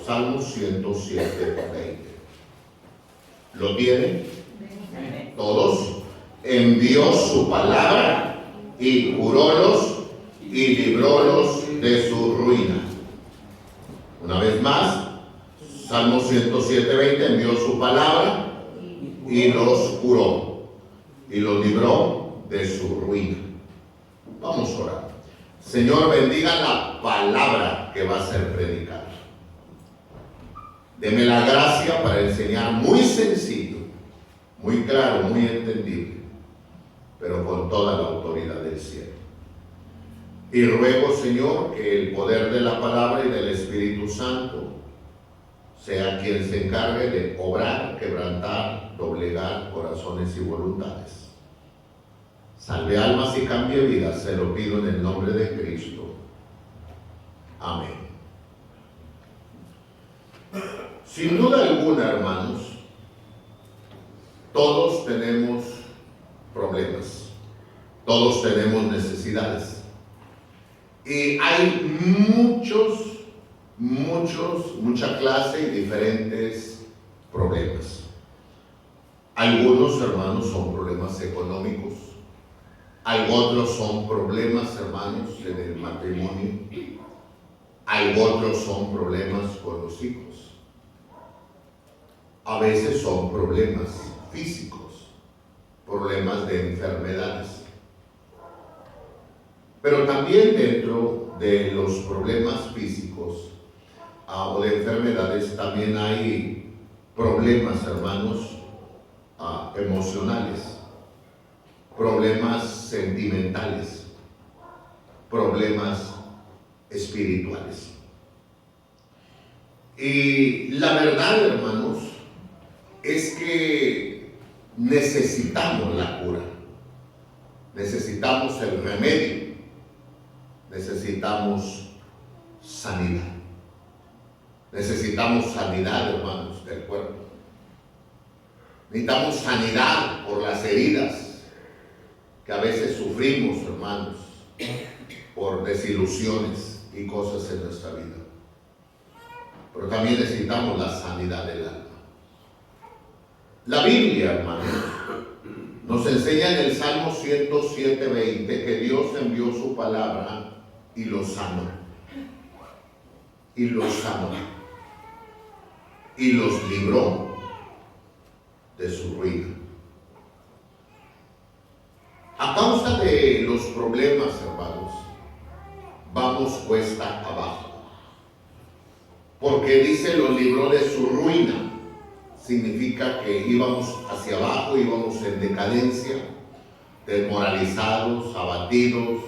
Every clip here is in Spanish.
Salmo 107:20. ¿Lo tienen? Todos. Envió su palabra y curólos y librólos de su ruina. Una vez más, Salmo 107:20, envió su palabra y los curó y los libró de su ruina. Vamos a orar. Señor, bendiga la palabra que va a ser predicada. Deme la gracia para enseñar muy sencillo, muy claro, muy entendible, pero con toda la autoridad del cielo. Y ruego, Señor, que el poder de la palabra y del Espíritu Santo sea quien se encargue de obrar, quebrantar, doblegar corazones y voluntades. Salve almas y cambie vidas, se lo pido en el nombre de Cristo. Amén. Sin duda alguna, hermanos, todos tenemos problemas, todos tenemos necesidades. Y hay mucha clase y diferentes problemas. Algunos, hermanos, son problemas económicos. Otros son problemas, hermanos, en el matrimonio. Otros son problemas con los hijos. A veces son problemas físicos, problemas de enfermedades. Pero también dentro de los problemas físicos o de enfermedades también hay problemas, hermanos, emocionales, problemas sentimentales, problemas espirituales. Y la verdad, hermanos, es que necesitamos la cura, necesitamos el remedio, necesitamos sanidad. Necesitamos sanidad, hermanos, del cuerpo. Necesitamos sanidad por las heridas que a veces sufrimos, hermanos, por desilusiones y cosas en nuestra vida. Pero también necesitamos la sanidad del alma. La Biblia, hermanos, nos enseña en el Salmo 107:20 que Dios envió su palabra y los sanó. Y los sanó. Y los libró de su ruina. A causa de los problemas, hermanos, vamos cuesta abajo. Porque dice los libró de su ruina. Significa que íbamos hacia abajo, íbamos en decadencia, desmoralizados, abatidos,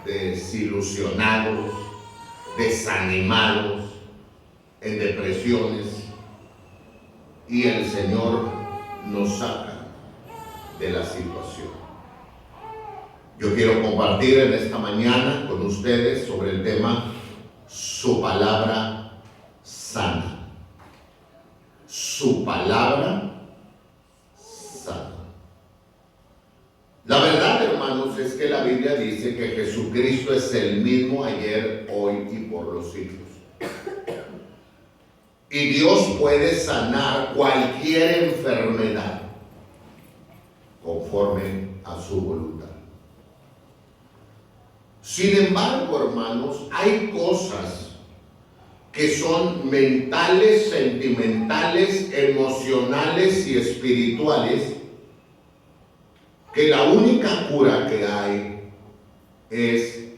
desilusionados, desanimados, en depresiones. Y el Señor nos saca de la situación. Yo quiero compartir en esta mañana con ustedes sobre el tema su palabra sana. Su palabra sana. La verdad, hermanos, es que la Biblia dice que Jesucristo es el mismo ayer, hoy y por los siglos. Y Dios puede sanar cualquier enfermedad conforme a su voluntad. Sin embargo, hermanos, hay cosas que son mentales, sentimentales, emocionales y espirituales, que la única cura que hay es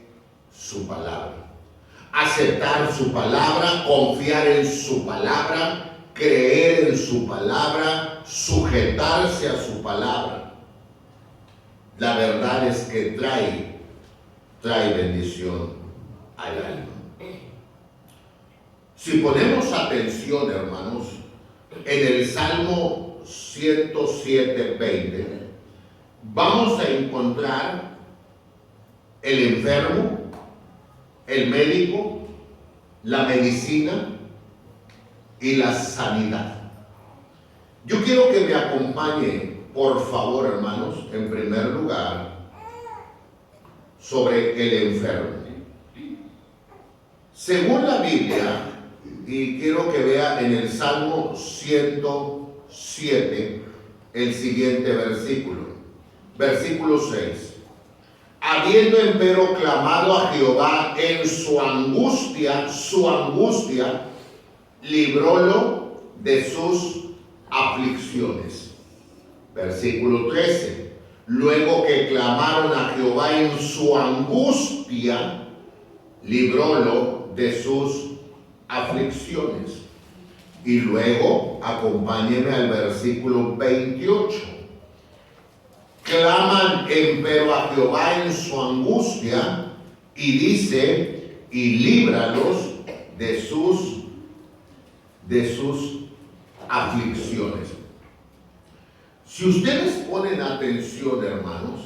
su palabra. Aceptar su palabra, confiar en su palabra, creer en su palabra, sujetarse a su palabra. La verdad es que trae bendición al alma. Si ponemos atención, hermanos, en el Salmo 107:20, vamos a encontrar el enfermo, el médico, la medicina y la sanidad. Yo quiero que me acompañe, por favor, hermanos, en primer lugar, sobre el enfermo. Según la Biblia, y quiero que vea en el Salmo 107 el siguiente versículo. Versículo 6. Habiendo empero clamado a Jehová en su angustia, librólo de sus aflicciones. Versículo 13. Luego que clamaron a Jehová en su angustia, librólo de sus aflicciones. Y luego, acompáñeme al versículo 28. Claman empero a Jehová en su angustia, y dice, y líbralos de sus aflicciones. Si ustedes ponen atención, hermanos,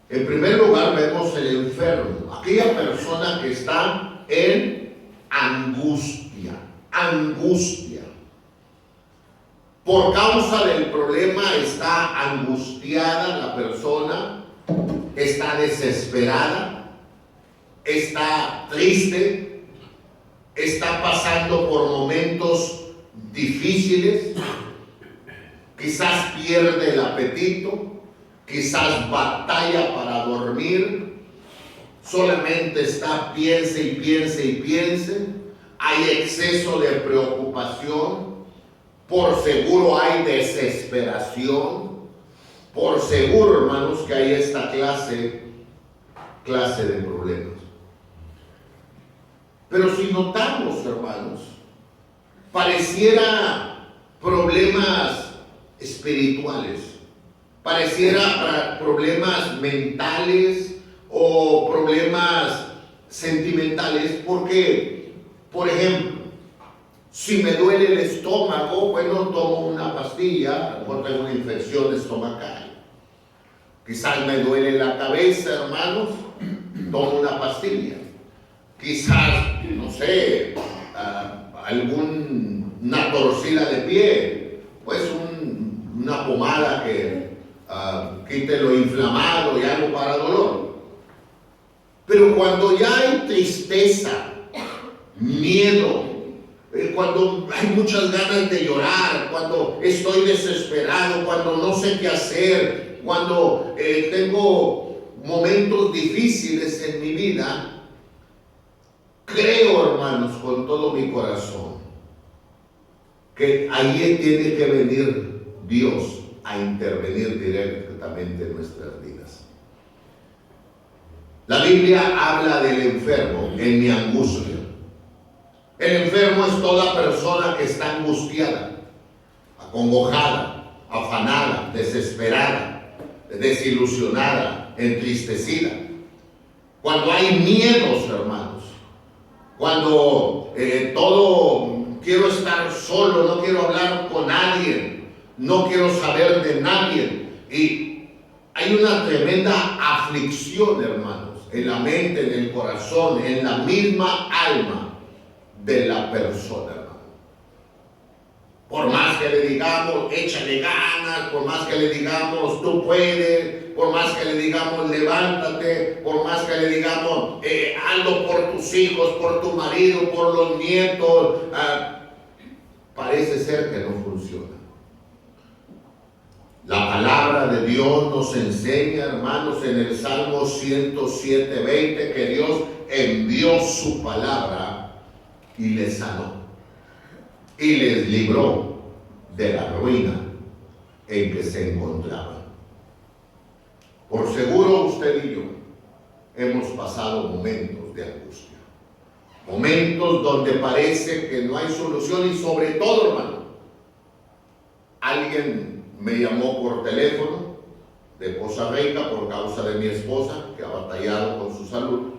en primer lugar vemos el enfermo, aquella persona que está en angustia. Por causa del problema está angustiada la persona, está desesperada, está triste, está pasando por momentos difíciles, quizás pierde el apetito, quizás batalla para dormir, solamente está piense y piense, hay exceso de preocupación, por seguro hay desesperación, por seguro, hermanos, que hay esta clase de problemas. Pero si notamos, hermanos, pareciera problemas espirituales, pareciera problemas mentales o problemas sentimentales, porque, por ejemplo, si me duele el estómago, bueno, tomo una pastilla, a lo mejor tengo una infección estomacal. Quizás me duele la cabeza, hermanos, tomo una pastilla. Quizás, no sé, alguna torcida de pie, pues una pomada que quite lo inflamado y algo para dolor. Pero cuando ya hay tristeza, miedo, cuando hay muchas ganas de llorar, cuando estoy desesperado, cuando no sé qué hacer, cuando tengo momentos difíciles en mi vida, creo, hermanos, con todo mi corazón, que ahí tiene que venir Dios a intervenir directamente en nuestras vidas. La Biblia habla del enfermo en mi angustia. El enfermo es toda persona que está angustiada, acongojada, afanada, desesperada, desilusionada, entristecida. Cuando hay miedos, hermanos, cuando quiero estar solo, no quiero hablar con nadie, no quiero saber de nadie, y hay una tremenda aflicción, hermanos, en la mente, en el corazón, en la misma alma de la persona, hermano. Por más que le digamos, échale ganas, por más que le digamos, tú puedes, por más que le digamos, levántate, por más que le digamos, hazlo por tus hijos, por tu marido, por los nietos, parece ser que no funciona. La palabra de Dios nos enseña, hermanos, en el Salmo 107:20, que Dios envió su palabra y les sanó y les libró de la ruina en que se encontraban. Por seguro usted y yo hemos pasado momentos de angustia, momentos donde parece que no hay solución, y sobre todo, hermano, alguien me llamó por teléfono de Poza Rica por causa de mi esposa, que ha batallado con su salud,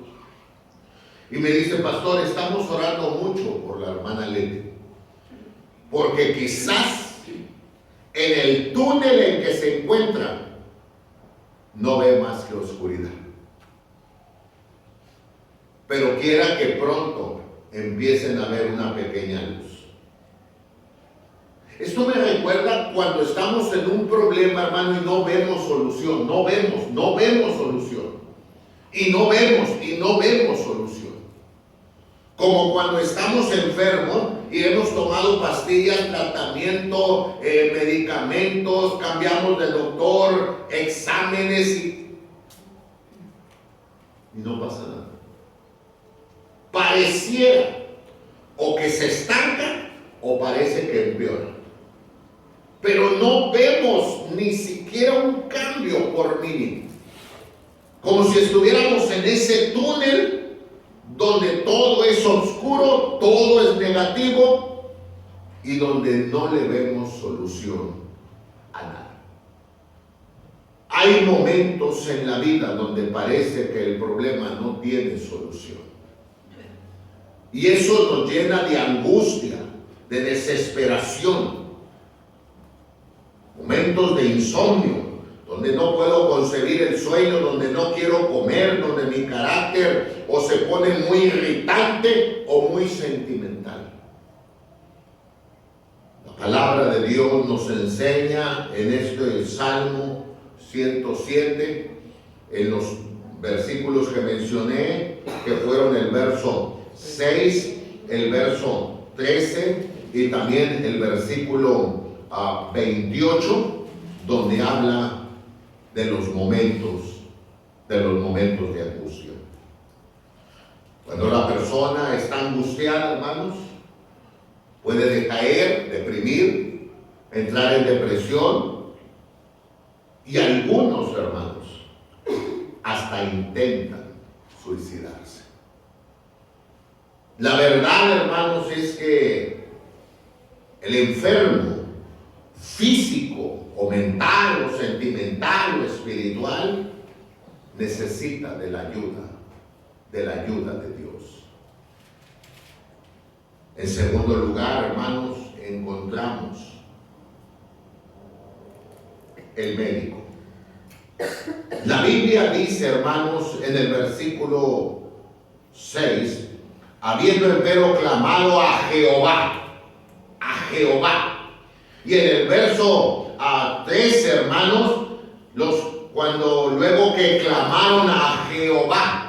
y me dice: pastor, estamos orando mucho por la hermana Leti, porque quizás en el túnel en que se encuentra no ve más que oscuridad, pero quiera que pronto empiecen a ver una pequeña luz. Esto me recuerda cuando estamos en un problema, hermano, y no vemos solución, no vemos solución, y no vemos solución. Como cuando estamos enfermos y hemos tomado pastillas, tratamiento, medicamentos, cambiamos de doctor, exámenes y no pasa nada. Pareciera o que se estanca o parece que empeora. Pero no vemos ni siquiera un cambio por mínimo. Como si estuviéramos en ese túnel donde todo es oscuro, todo es negativo y donde no le vemos solución a nada. Hay momentos en la vida donde parece que el problema no tiene solución. Y eso nos llena de angustia, de desesperación. Momentos de insomnio, donde no puedo concebir el sueño, donde no quiero comer, donde mi carácter o se pone muy irritante o muy sentimental. La palabra de Dios nos enseña en este Salmo 107, en los versículos que mencioné, que fueron el verso 6, el verso 13 y también el versículo 28, donde habla de los momentos de angustia. Cuando la persona está angustiada, hermanos, puede decaer, deprimir, entrar en depresión y algunos, hermanos, hasta intentan suicidarse. La verdad, hermanos, es que el enfermo físico o mental o sentimental o espiritual necesita de la ayuda de Dios. En segundo lugar, hermanos, encontramos el médico. La Biblia dice, hermanos, en el versículo 6, habiendo empero clamado a Jehová. Y en el verso 13, hermanos, cuando luego que clamaron a Jehová.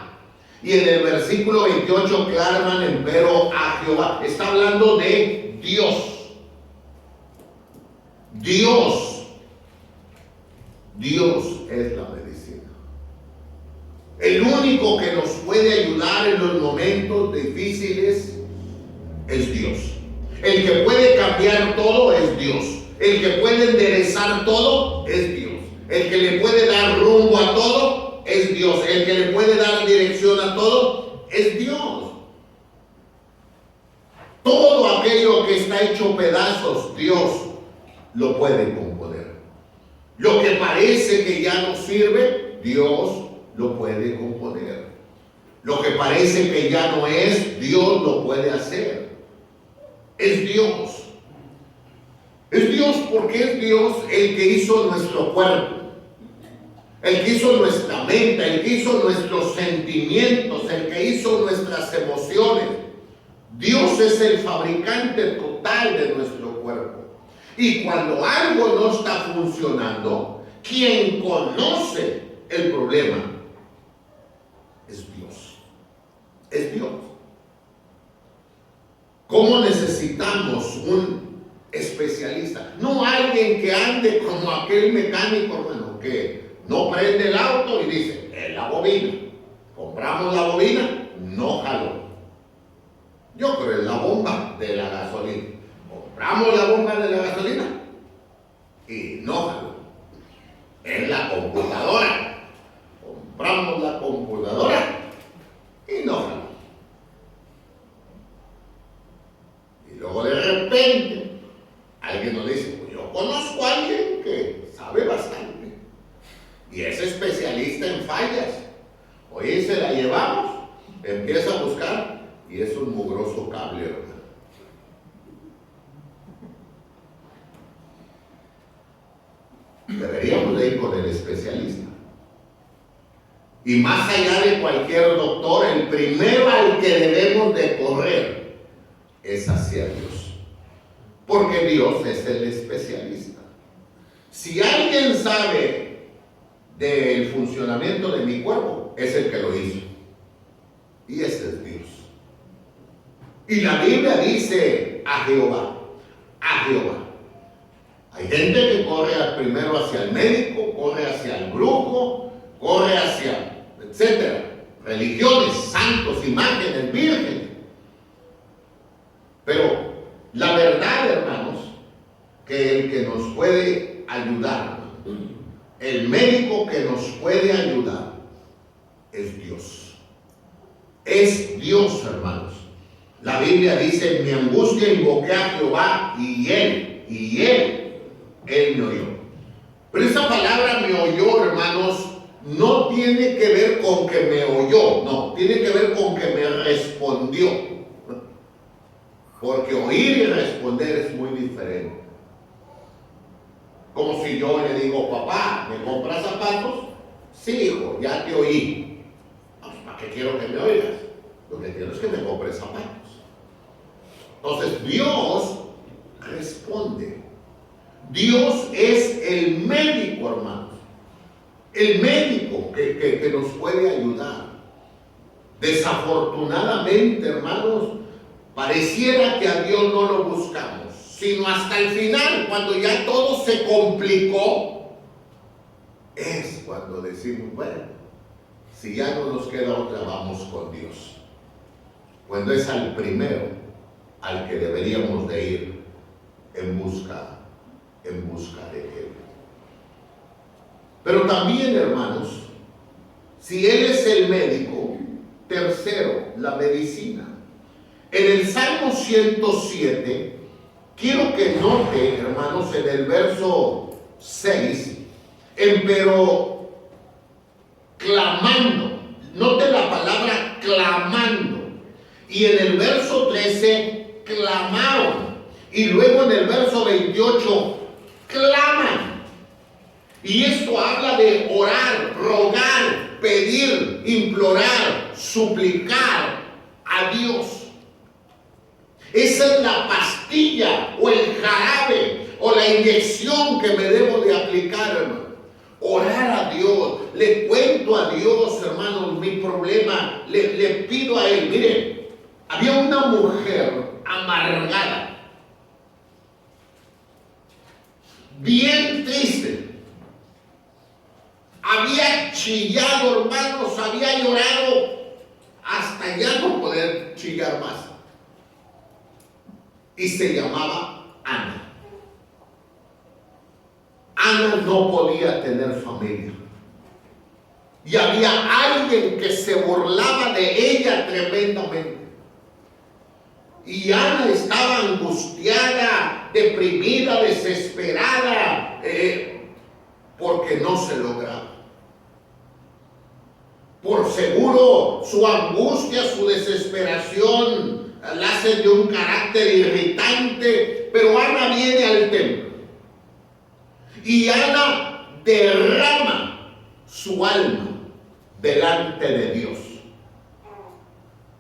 Y en el versículo 28 claman empero a Jehová. Está hablando de Dios. Dios es la medicina. El único que nos puede ayudar en los momentos difíciles es Dios. El que puede cambiar todo es Dios. El que puede enderezar todo es Dios. El que le puede dar rumbo a todo es Dios. El que le puede dar dirección a todo es Dios. Todo aquello que está hecho pedazos, Dios lo puede componer. Lo que parece que ya no sirve, Dios lo puede componer. Lo que parece que ya no es, Dios lo puede hacer. Es Dios. Es Dios porque es Dios el que hizo nuestro cuerpo, el que hizo nuestra mente, el que hizo nuestros sentimientos, el que hizo nuestras emociones. Dios es el fabricante total de nuestro cuerpo. Y cuando algo no está funcionando, quien conoce el problema es Dios. Es Dios. ¿Cómo necesitamos un especialista? No alguien que ande como aquel mecánico, hermano, que no prende el auto y dice, es la bobina. Compramos la bobina, no jaló. Yo creo en la bomba de la gasolina. Compramos la bomba de la gasolina y no jaló. En la computadora. Compramos la computadora y no jaló. Y luego de repente alguien nos dice, pues yo conozco a alguien que sabe bastante y es especialista en fallas. Oye, se la llevamos, empieza a buscar y es un mugroso cable, hermano. Deberíamos de ir con el especialista. Y más allá de cualquier doctor, el primero al que debemos de correr es hacia Dios. Porque Dios es el especialista. Si alguien sabe del funcionamiento de mi cuerpo, es el que lo hizo. Y ese es Dios. Y la Biblia dice, A Jehová. A Jehová. Hay gente que corre primero hacia el médico, corre hacia el brujo, corre hacia, etcétera. Religiones, santos, imágenes, vírgenes. Pero la verdad, hermanos, que el que nos puede ayudar, el médico que nos puede ayudar, es Dios. Es Dios, hermanos. La Biblia dice: en mi angustia invoqué a Jehová y Él me oyó. Pero esa palabra me oyó, hermanos, no tiene que ver con que me oyó, no, tiene que ver con que me respondió. Porque oír y responder es muy diferente. Como si yo le digo: papá, ¿me compras zapatos? Sí, hijo, ya te oí. ¿Para qué quiero que me oigas? Lo que quiero es que me compres zapatos. Entonces Dios responde. Dios es el médico, hermanos. El médico que nos puede ayudar. Desafortunadamente, hermanos, pareciera que a Dios no lo buscamos, sino hasta el final, cuando ya todo se complicó, es cuando decimos: bueno, si ya no nos queda otra, vamos con Dios. Cuando es al primero al que deberíamos de ir en busca de Él. Pero también, hermanos, si Él es el médico, tercero, la medicina. En el Salmo 107, quiero que note, hermanos, en el verso 6, pero clamando, note la palabra clamando, y en el verso 13, clamaron, y luego en el verso 28, claman. Y esto habla de orar, rogar, pedir, implorar, suplicar a Dios. Esa es la pastilla o el jarabe o la inyección que me debo de aplicar, hermano. Orar a Dios, le cuento a Dios, hermanos, mi problema, le pido a Él. Miren, había una mujer amargada, bien triste. Había chillado, hermanos, había llorado hasta ya no poder chillar más. Y se llamaba Ana. Ana no podía tener familia. Y había alguien que se burlaba de ella tremendamente. Y Ana estaba angustiada, deprimida, desesperada, porque no se lograba. Por seguro, su angustia, su desesperación la hace de un carácter irritante, pero Ana viene al templo y Ana derrama su alma delante de Dios.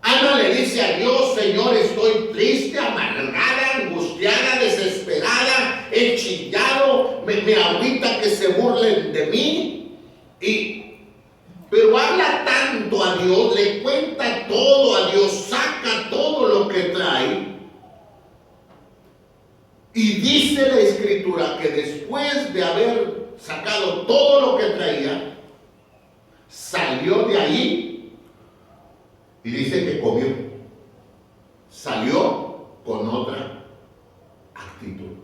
Ana le dice a Dios: Señor, estoy triste, amargada, angustiada, desesperada, he chillado, me agüita que se burlen de mí. Pero habla tanto a Dios, le cuenta todo a Dios, saca todo lo que trae. Y dice la Escritura que después de haber sacado todo lo que traía, salió de ahí y dice que comió. Salió con otra actitud.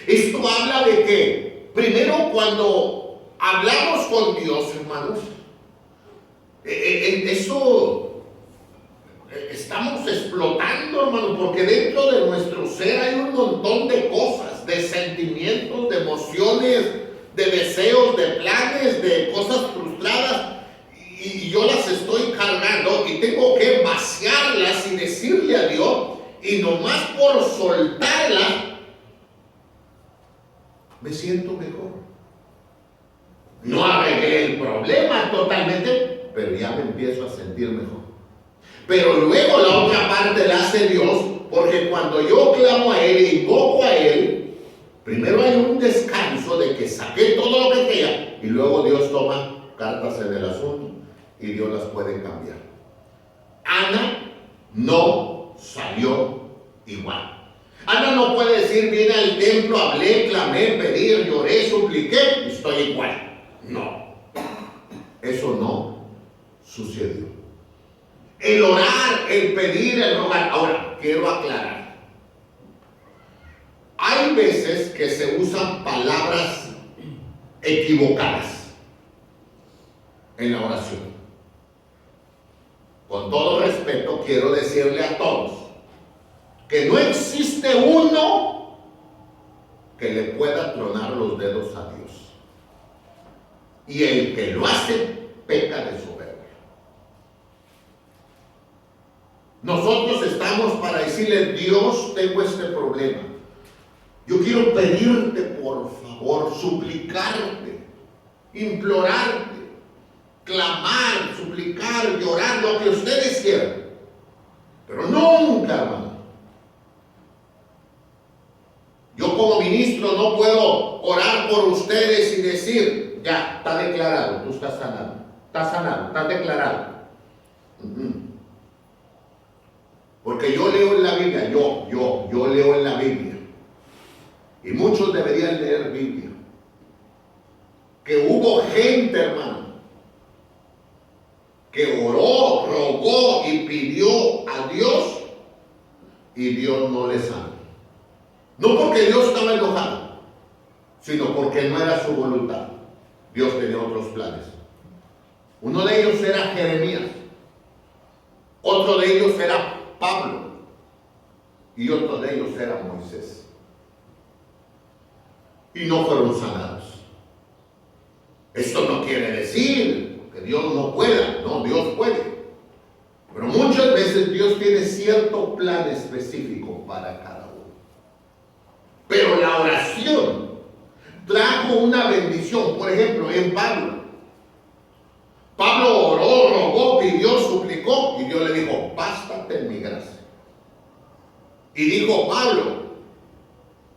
Esto habla de que primero, cuando hablamos con Dios, hermanos, eso estamos explotando, hermano, porque dentro de nuestro ser hay un montón de cosas, de sentimientos, de emociones, de deseos, de planes, de cosas frustradas, y yo las estoy cargando y tengo que vaciarlas y decirle a Dios, y nomás por soltarlas me siento mejor. No arreglé el problema totalmente, pero ya me empiezo a sentir mejor. Pero luego la otra parte la hace Dios, porque cuando yo clamo a Él e invoco a Él, primero hay un descanso de que saqué todo lo que tenía, y luego Dios toma cartas en el asunto y Dios las puede cambiar. Ana no salió igual. No puede decir, vine al templo, hablé, clamé, pedí, lloré, supliqué, estoy igual. No, eso no sucedió. El orar, el pedir, el rogar. Ahora, quiero aclarar. Hay veces que se usan palabras equivocadas en la oración. Con todo respeto, quiero decirle a todos que no existe uno que le pueda tronar los dedos a Dios. Y el que lo hace, peca de soberbia. Nosotros estamos para decirle, Dios, tengo este problema. Yo quiero pedirte, por favor, suplicarte, implorarte, clamar, suplicar, llorar, lo que ustedes quieran. Pero nunca, hermano. Yo como ministro no puedo orar por ustedes y decir, ya, está declarado, tú estás sanado, estás declarado. Porque yo leo en la Biblia, yo leo en la Biblia, y muchos deberían leer Biblia, que hubo gente, hermano, que oró, rogó y pidió a Dios, y Dios no le sanó. No porque Dios estaba enojado, sino porque no era su voluntad. Dios tenía otros planes. Uno de ellos era Jeremías, otro de ellos era Pablo, y otro de ellos era Moisés. Y no fueron sanados. Esto no quiere decir que Dios no pueda, no, Dios puede. Pero muchas veces Dios tiene cierto plan específico para cada uno. Pero la oración trajo una bendición. Por ejemplo, en Pablo. Pablo oró, rogó, pidió, suplicó, y Dios le dijo, bástate en mi gracia. Y dijo Pablo,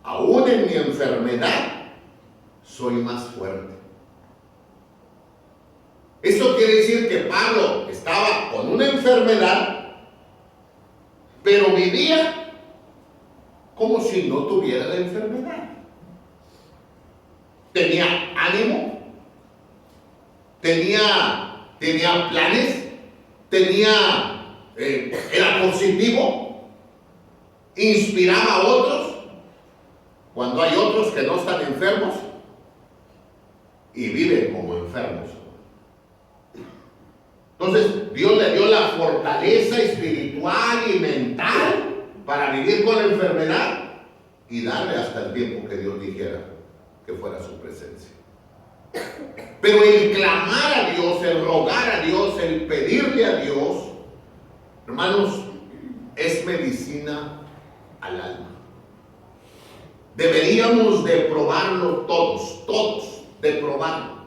aún en mi enfermedad soy más fuerte. Eso quiere decir que Pablo estaba con una enfermedad, pero vivía como si no tuviera la enfermedad. Tenía ánimo, tenía planes, era positivo, inspiraba a otros, cuando hay otros que no están enfermos y viven como enfermos. Entonces, Dios le dio la fortaleza espiritual y mental para vivir con la enfermedad y darle hasta el tiempo que Dios dijera que fuera su presencia. Pero el clamar a Dios, el rogar a Dios, el pedirle a Dios, hermanos, es medicina al alma. Deberíamos de probarlo todos, de probarlo.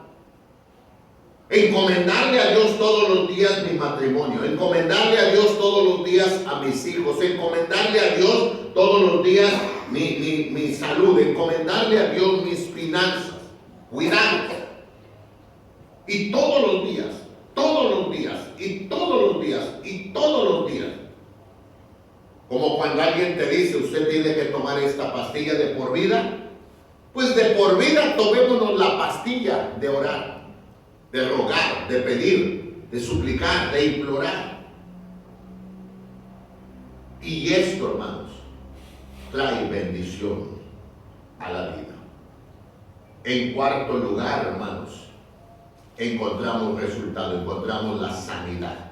Encomendarle a Dios todos los días mi matrimonio, encomendarle a Dios todos los días a mis hijos, encomendarle a Dios todos los días mi salud, encomendarle a Dios mis finanzas, cuidarlo. Y todos los días, como cuando alguien te dice, usted tiene que tomar esta pastilla de por vida, pues de por vida tomémonos la pastilla de orar, de rogar, de pedir, de suplicar, de implorar. Y esto, hermanos, trae bendición a la vida. En cuarto lugar, hermanos, encontramos resultado, encontramos la sanidad.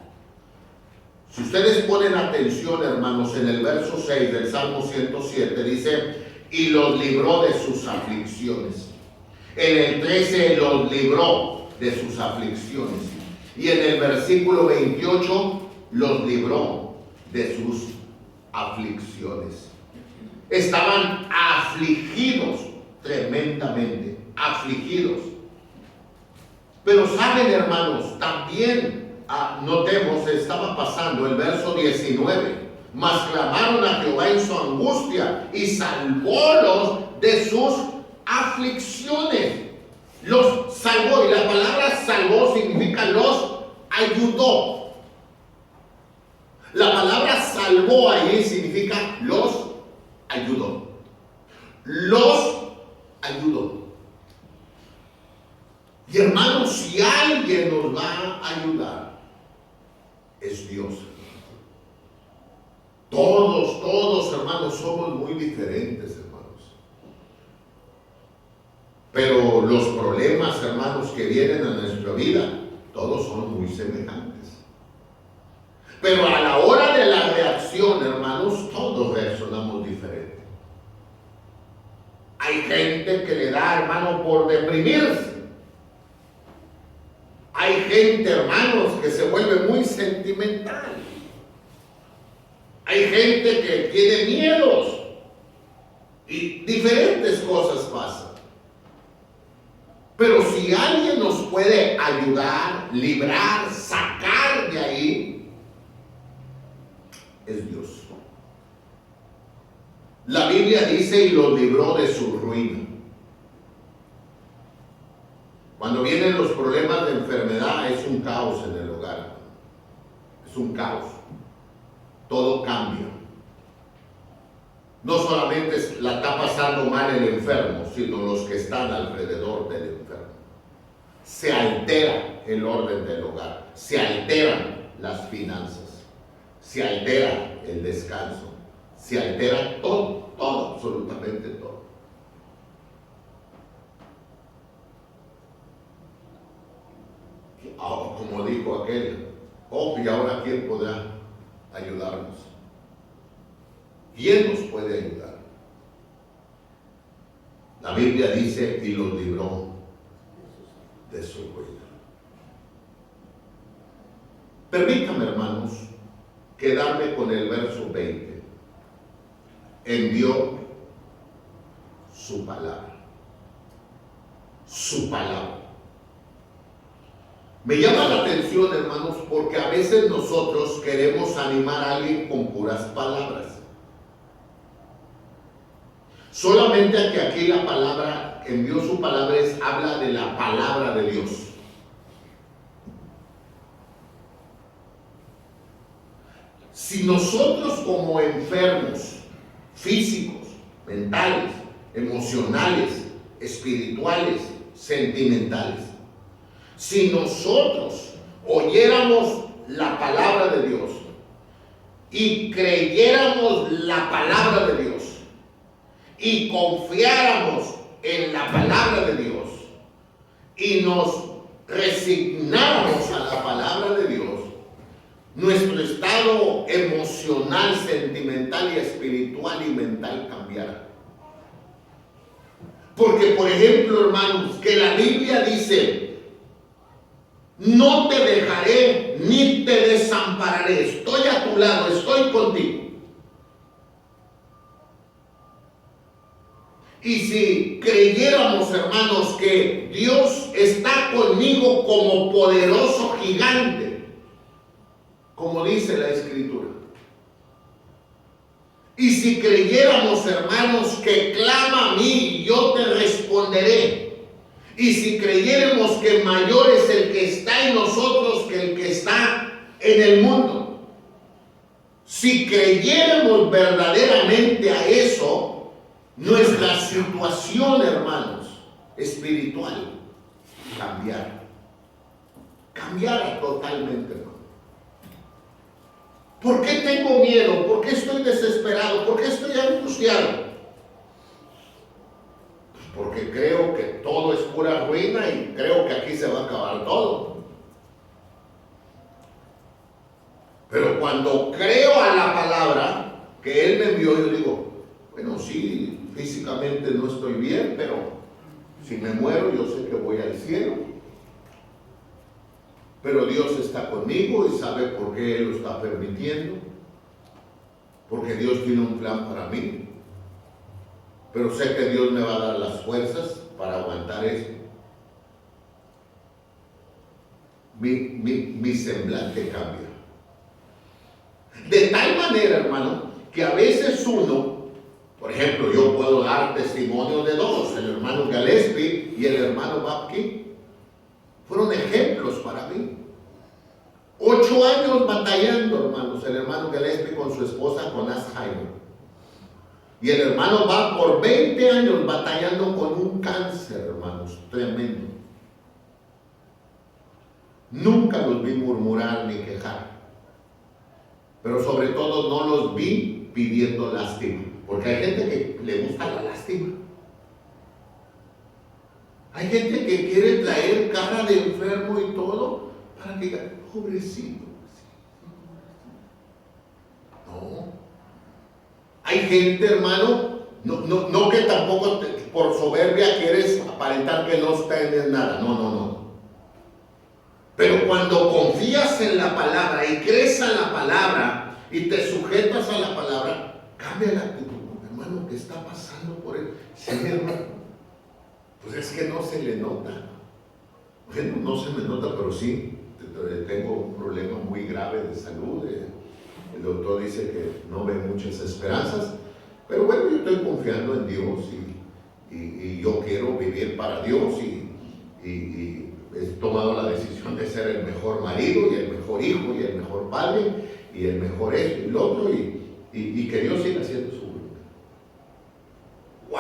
Si ustedes ponen atención, hermanos, en el verso 6 del Salmo 107 dice, y los libró de sus aflicciones. En el 13 los libró de sus aflicciones. Y en el versículo 28 los libró de sus aflicciones. Estaban afligidos tremendamente, afligidos. Pero saben, hermanos, también notemos, estaba pasando el verso 19, mas clamaron a Jehová en su angustia y salvólos de sus aflicciones. Los salvó, y la palabra salvó significa los ayudó. La palabra salvó ahí significa los ayudó. Los ayudó. Y hermanos, si alguien nos va a ayudar, es Dios. Todos, hermanos, somos muy diferentes, hermanos. Pero los problemas, hermanos, que vienen a nuestra vida, todos son muy semejantes. Pero a la hora de la reacción, hermanos, todos reaccionamos diferente. Hay gente que le da, hermano, por deprimirse. Hay gente, hermanos, que se vuelve muy sentimental. Hay gente que tiene miedos. Y diferentes cosas pasan. Pero si alguien nos puede ayudar, librar, sacar de ahí, es Dios. La Biblia dice y los libró de su ruina. Cuando vienen los problemas de enfermedad es un caos en el hogar. Es un caos. Todo cambia. No solamente la está pasando mal el enfermo, sino los que están alrededor del enfermo. Se altera el orden del hogar. Se alteran las finanzas. Se altera el descanso. Se altera todo, absolutamente todo. Como dijo aquel, y ahora ¿quién podrá ayudarnos? ¿Quién nos puede ayudar? La Biblia dice, y los libró de su ruina. Permítame, hermanos, quedarme con el verso 20. Envió su palabra. Su palabra. Me llama la atención, hermanos, porque a veces nosotros queremos animar a alguien con puras palabras. Solamente que aquí la palabra, envió su palabra, habla de la palabra de Dios. Si nosotros como enfermos, físicos, mentales, emocionales, espirituales, sentimentales, si nosotros oyéramos la palabra de Dios y creyéramos la palabra de Dios y confiáramos en la palabra de Dios y nos resignáramos a la palabra de Dios, nuestro estado emocional, sentimental y espiritual y mental cambiará. Porque, por ejemplo, hermanos, que la Biblia dice, no te dejaré ni te desampararé, estoy a tu lado, estoy contigo. Y si creyéramos, hermanos, que Dios está conmigo como poderoso gigante, como dice la Escritura, y si creyéramos, hermanos, que clama a mí y yo te responderé, y si creyéramos que mayor es el que está en nosotros que el que está en el mundo, si creyéramos verdaderamente a eso, nuestra situación, hermanos, espiritual, cambiara totalmente, hermano. ¿Por qué tengo miedo? ¿Por qué estoy desesperado? ¿Por qué estoy angustiado? Porque creo que todo es pura ruina y creo que aquí se va a acabar todo. Pero cuando creo a la palabra que Él me envió, yo digo, bueno, sí, físicamente no estoy bien, pero si me muero yo sé que voy al cielo. Pero Dios está conmigo y sabe por qué Él lo está permitiendo. Porque Dios tiene un plan para mí. Pero sé que Dios me va a dar las fuerzas para aguantar eso. Mi semblante cambia. De tal manera, hermano, que a veces uno, por ejemplo, yo puedo dar testimonio de dos, el hermano Gillespie y el hermano Babke, fueron ejemplos para mí. 8 8 años batallando, hermanos, el hermano Gillespie con su esposa con Alzheimer. Y el hermano va por 20 años batallando con un cáncer, hermanos, tremendo. Nunca los vi murmurar ni quejar. Pero sobre todo no los vi pidiendo lástima. Porque hay gente que le gusta la lástima. Hay gente que quiere traer cara de enfermo y todo para que diga, pobrecito. No. Hay gente, hermano, no que tampoco por soberbia quieres aparentar que no tienes nada. No. Pero cuando confías en la palabra y crees en la palabra y te sujetas a la palabra, cambia la actitud. Hermano, ¿qué está pasando por él? Sí, hermano. Pues es que no se le nota. Bueno, no se me nota, pero sí, tengo un problema muy grave de salud. El doctor dice que no ve muchas esperanzas, pero bueno, yo estoy confiando en Dios y yo quiero vivir para Dios y he tomado la decisión de ser el mejor marido y el mejor hijo y el mejor padre y el mejor esto y lo otro y que Dios siga haciendo su voluntad. ¡Wow!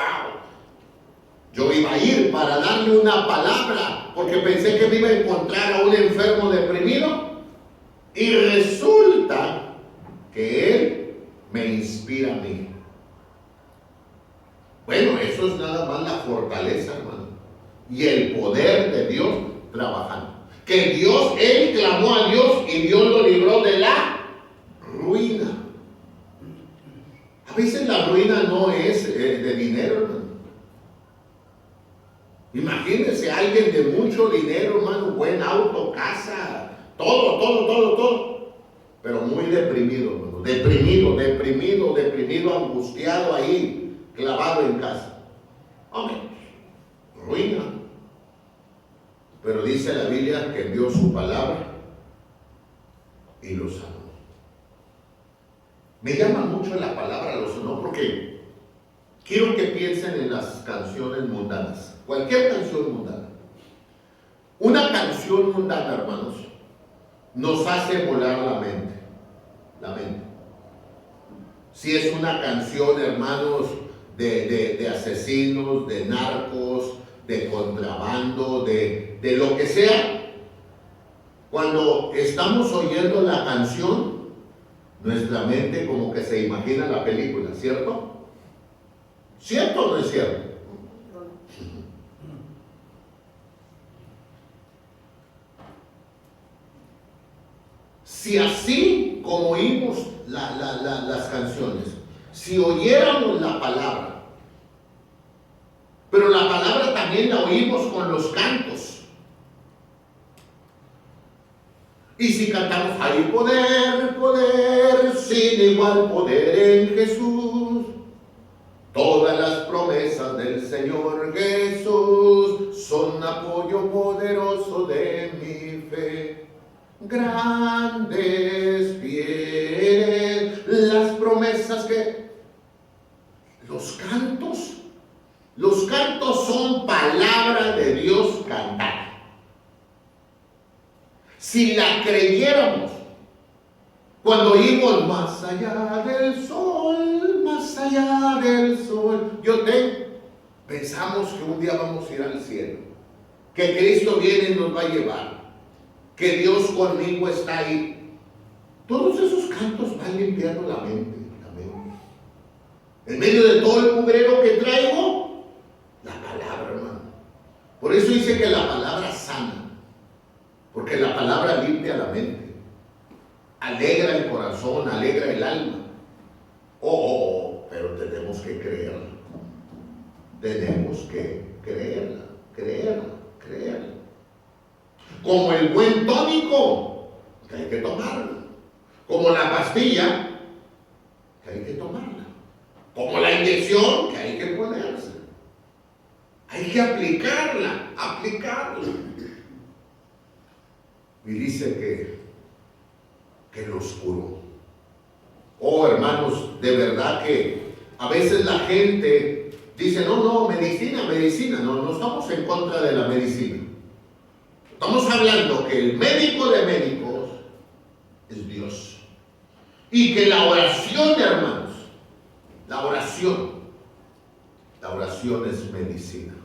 Yo iba a ir para darle una palabra porque pensé que me iba a encontrar a un enfermo deprimido y resulta que Él me inspira a mí. Bueno, eso es nada más la fortaleza, hermano, y el poder de Dios trabajando. Que Dios, Él clamó a Dios y Dios lo libró de la ruina. A veces la ruina no es de dinero, hermano. Imagínense a alguien de mucho dinero, hermano, buen auto, casa, todo, pero muy deprimido, hermano, deprimido, angustiado ahí, clavado en casa. Hombre, ruina. Pero dice la Biblia que envió su palabra y lo sanó. Me llama mucho la palabra lo sanó porque quiero que piensen en las canciones mundanas. Cualquier canción mundana. Una canción mundana, hermanos, nos hace volar la mente. La mente. Si es una canción, hermanos, de asesinos, de narcos, de contrabando, de lo que sea, cuando estamos oyendo la canción, nuestra mente como que se imagina la película, ¿cierto? ¿Cierto o no es cierto? Si así como oímos las canciones, si oyéramos la palabra, pero la palabra también la oímos con los cantos, y si cantamos, hay poder, sin igual poder en Jesús, todas las promesas del Señor Jesús son apoyo poderoso de mi fe. Grandes, fieles, las promesas que... Los cantos son palabra de Dios cantada. Si la creyéramos, cuando oímos más allá del sol, pensamos que un día vamos a ir al cielo, que Cristo viene y nos va a llevar, que Dios conmigo está ahí. Todos esos cantos van limpiando la mente. En medio de todo el mugrero que traigo, la palabra, hermano. Por eso dice que la palabra sana, porque la palabra limpia la mente, alegra el corazón, alegra el alma. Pero tenemos que creerla. Tenemos que creerla. Como el buen tónico, que hay que tomarlo. Como la pastilla, que hay que tomarla. Como la inyección, que hay que ponerse. Hay que aplicarla. Y dice que los curó. Oh, hermanos, de verdad que a veces la gente dice, no, medicina. No estamos en contra de la medicina. Estamos hablando que el médico de médicos es Dios. Y que la oración, hermanos, la oración es medicina.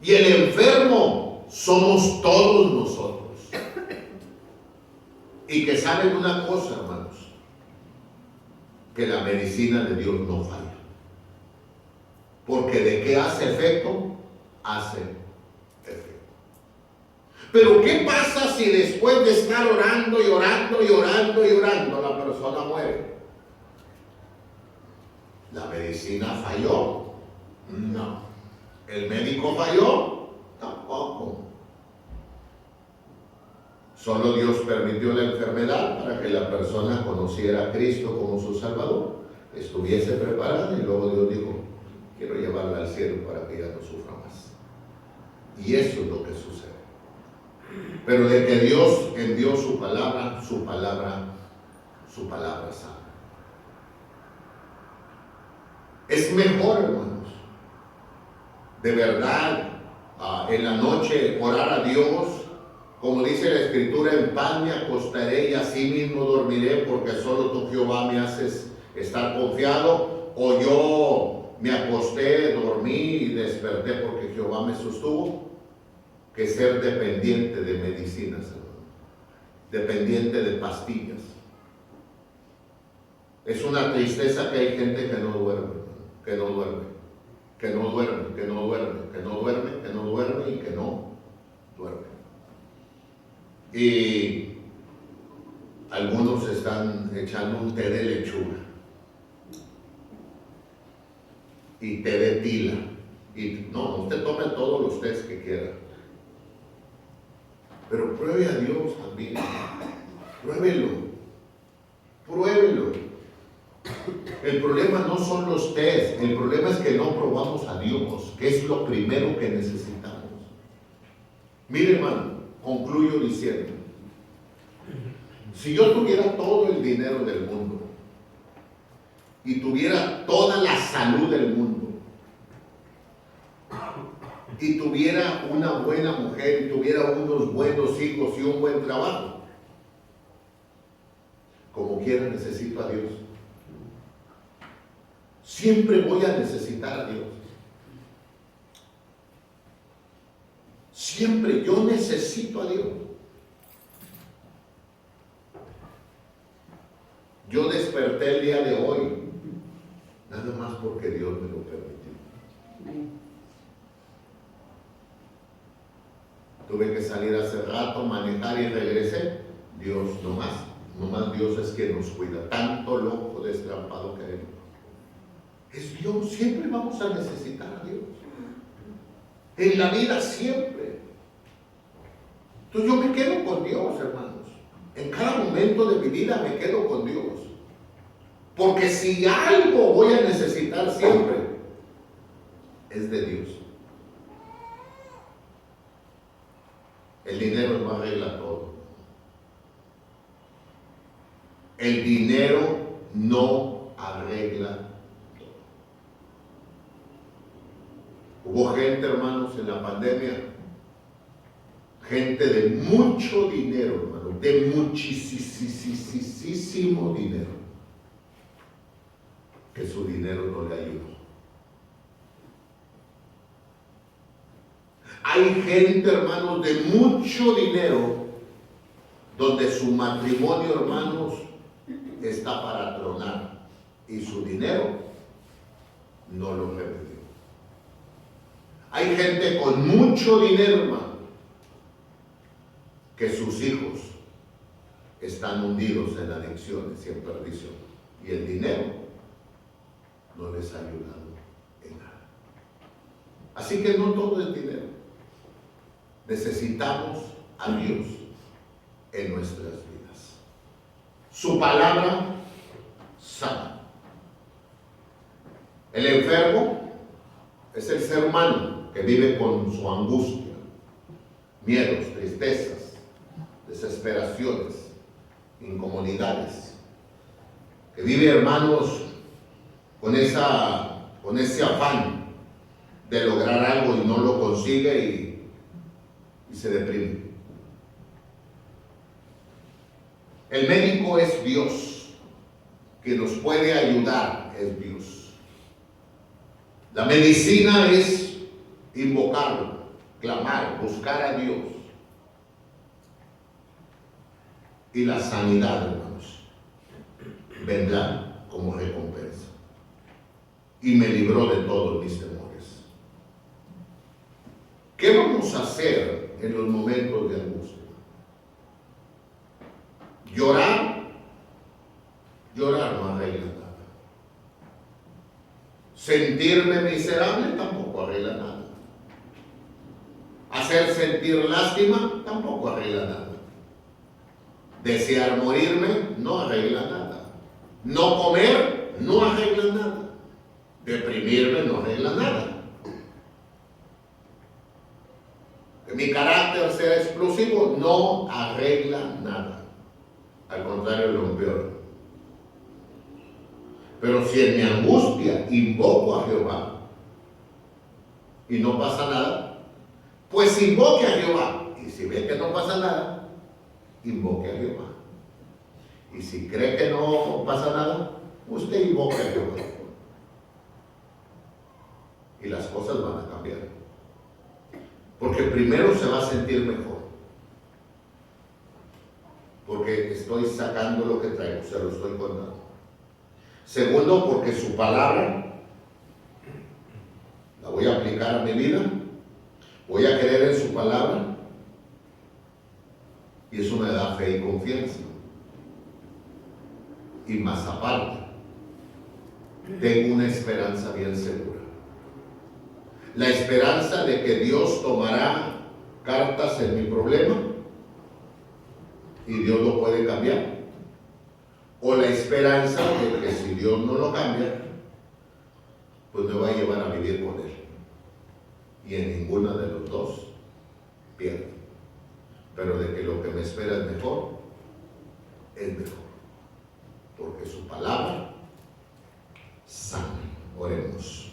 Y el enfermo somos todos nosotros. Y que saben una cosa, hermanos, que la medicina de Dios no falla. Porque de qué hace efecto, hace efecto. Pero ¿qué pasa si después de estar orando y orando y orando y orando, la persona muere? ¿La medicina falló? No. ¿El médico falló? Tampoco. Solo Dios permitió la enfermedad para que la persona conociera a Cristo como su Salvador, estuviese preparada, y luego Dios dijo, quiero llevarla al cielo para que ella no sufra más. Y eso es lo que sucede. Pero de que Dios envió su palabra sana. Es mejor, hermanos, de verdad, en la noche orar a Dios, como dice la Escritura, en paz me acostaré y así mismo dormiré, porque solo tú, Jehová, me haces estar confiado. O yo me acosté, dormí y desperté porque Jehová me sostuvo. Que ser dependiente de medicinas, dependiente de pastillas. Es una tristeza que hay gente que no duerme, que no duerme, que no duerme, que no duerme, que no duerme, que no duerme y que no duerme. Y algunos están echando un té de lechuga y té de tila. Y no, usted tome todos los tés que quiera. Pero pruebe a Dios también. Pruébelo. Pruébelo. El problema no son los tés. El problema es que no probamos a Dios, que es lo primero que necesitamos. Mire, hermano, concluyo diciendo, si yo tuviera todo el dinero del mundo y tuviera toda la salud del mundo y tuviera una buena mujer y tuviera unos buenos hijos y un buen trabajo, como quiera necesito a Dios. Siempre voy a necesitar a Dios. Siempre yo necesito a Dios. Yo desperté el día de hoy, nada más porque Dios me lo permitió. Tuve que salir hace rato, manejar y regresé. Dios, nomás Dios es quien nos cuida. Tanto loco destrampado que hay. Es Dios, siempre vamos a necesitar a Dios. En la vida siempre. Entonces yo me quedo con Dios, hermanos. En cada momento de mi vida me quedo con Dios. Porque si algo voy a necesitar siempre, es de Dios. El dinero no arregla todo. El dinero no arregla todo. Hubo gente, hermanos, en la pandemia, gente de mucho dinero, hermano, de muchísimo dinero, que su dinero no le ayudó. Hay gente, hermanos, de mucho dinero, donde su matrimonio, hermanos, está para tronar y su dinero no lo remedió. Hay gente con mucho dinero, hermano, que sus hijos están hundidos en adicciones y en perdición, y el dinero no les ha ayudado en nada. Así que no todo es dinero. Necesitamos a Dios en nuestras vidas. Su palabra sana. El enfermo es el ser humano que vive con su angustia, miedos, tristezas, desesperaciones, incomodidades, que vive, hermanos, con ese afán de lograr algo y no lo consigue y se deprime. El médico es Dios, que nos puede ayudar es Dios. La medicina es invocarlo, clamar, buscar a Dios. Y la sanidad, hermanos, vendrá como recompensa. Y me libró de todos mis temores. ¿Qué vamos a hacer en los momentos de angustia? Llorar. Llorar no arregla nada. Sentirme miserable tampoco arregla nada. Hacer sentir lástima tampoco arregla nada. Desear morirme no arregla nada. No comer no arregla nada. Deprimirme no arregla nada. Que mi carácter sea explosivo no arregla nada. Al contrario, lo empeora. Pero si en mi angustia invoco a Jehová y no pasa nada, pues invoque a Jehová. Y si ve que no pasa nada, invoque a Jehová. Y si cree que no pasa nada, usted invoque a Jehová. Y las cosas van a cambiar. Porque primero se va a sentir mejor. Porque estoy sacando lo que traigo, se lo estoy contando. Segundo, porque su palabra la voy a aplicar a mi vida. Voy a creer en su palabra. Y eso me da fe y confianza. Y más aparte, tengo una esperanza bien segura. La esperanza de que Dios tomará cartas en mi problema y Dios lo puede cambiar. O la esperanza de que si Dios no lo cambia, pues me va a llevar a vivir con Él. Y en ninguna de los dos pierdo. Pero de que lo que me espera es mejor. Porque su palabra sana. Oremos.